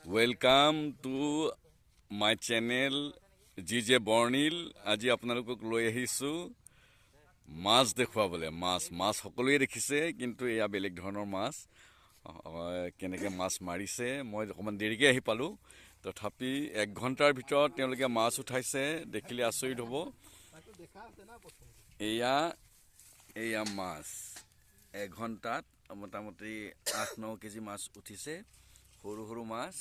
Welcome to my channel GJ Bornil. আজি আপোনালোকক লৈ আহিছো মাছ দেখুৱাবলৈ মাছ সকলোৱে দেখিছে কিন্তু এয়া বেলেগ ধৰণৰ মাছ কেনেকৈ মাছ মাৰিছে মই অকমান দেৰিকৈ আহি পালো তথাপি 1 ঘণ্টাৰ ভিতৰত তেওঁলোকে মাছ উঠাইছে দেখিলে আচৰিত হ'ব এয়া মাছ 1 ঘণ্টাত মোটামুটি 8-9 কেজি মাছ উঠিছে সৰু মাছ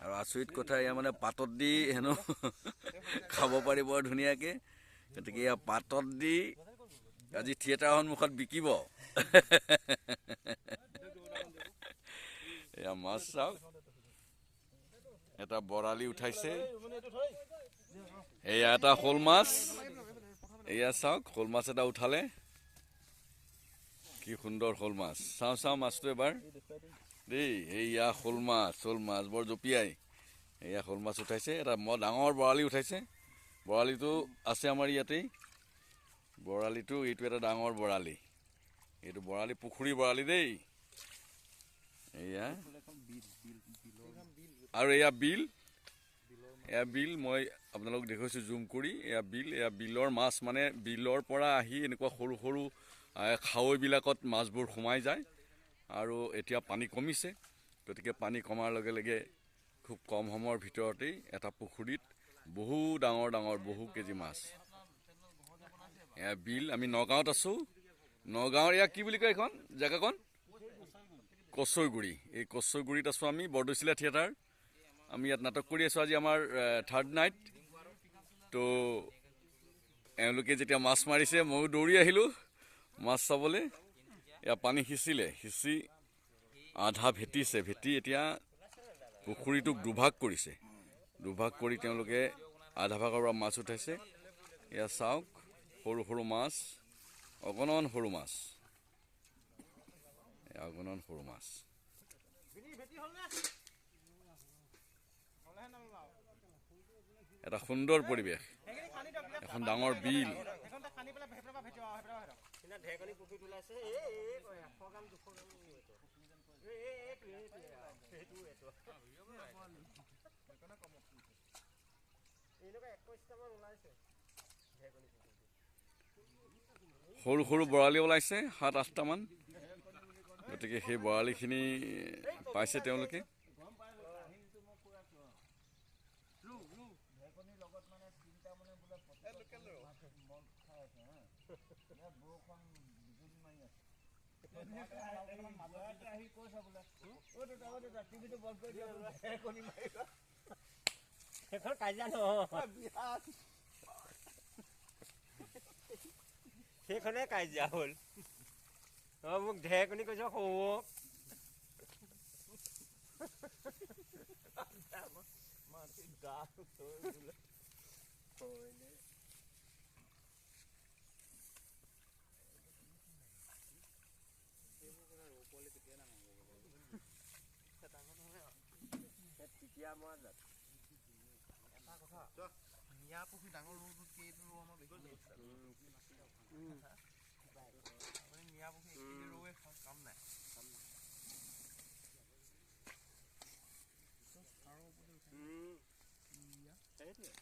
আৰু আচৰিত কথা এয়া মানে পাতত দি হেনো খাব পাৰি বৰ ধুনীয়াকৈ গতিকে এয়া পাতত দি আজি থিয়েটাৰ সন্মুখত বিকিব এয়া মাছ চাওক এটা বৰালি উঠাইছে এয়া এটা শ'ল মাছ এয়া চাওক শ'ল মাছ এটা উঠালে কি সুন্দৰ শ'ল মাছ চাওঁ মাছটো এবাৰ দেই এয়া শ'ল মাছ বৰ জপিয়াই এয়া শ'ল মাছ উঠাইছে এটা ডাঙৰ বৰালি উঠাইছে বৰালিটো আছে আমাৰ ইয়াতেই বৰালিটো এইটো এটা ডাঙৰ বৰালি এইটো বৰালি পুখুৰী বৰালি দেই এয়া আৰু এয়া বিল মই আপোনালোক দেখুৱাইছোঁ জুম কৰি এয়া বিলৰ মাছ মানে বিলৰ পৰা আহি এনেকুৱা সৰু খাৱৈবিলাকত মাছবোৰ সোমাই যায় আৰু এতিয়া পানী কমিছে গতিকে পানী কমাৰ লগে লগে খুব কম সময়ৰ ভিতৰতেই এটা পুখুৰীত বহু ডাঙৰ বহু কেজি মাছ এয়া বিল আমি নগাঁৱত আছোঁ নগাঁৱৰ এয়া কি বুলি কয় এখন জেগাখন কচৈগুৰি এই কচৈগুৰিত আছোঁ আমি বৰদৈচিলা থিয়েটাৰ আমি ইয়াত নাটক কৰি আছোঁ আজি আমাৰ 3rd নাইট তো এওঁলোকে যেতিয়া মাছ মাৰিছে ময়ো দৌৰি আহিলোঁ মাছ চাবলৈ এয়া পানী সিঁচি আধা ভেটি এতিয়া পুখুৰীটোক দুভাগ কৰি তেওঁলোকে আধা ভাগৰ পৰা মাছ উঠাইছে এয়া চাওক সৰু মাছ অগণন সৰু মাছ এটা সুন্দৰ পৰিৱেশ এখন ডাঙৰ বিল সৰু বৰালি ওলাইছে 7-8টা মান গতিকে সেই বৰালিখিনি পাইছে তেওঁলোকে সেইখনে কাজিয়া হ'ল মোক ঢেৰকনি কৈছ সৌক মিয়া পুখুৰী ডাঙৰ ৰৌটোত কেইটো ৰৌ আমাৰ বেছি মিয়া পুখুৰী ৰৌৱে কাম নাই সেইটোৱে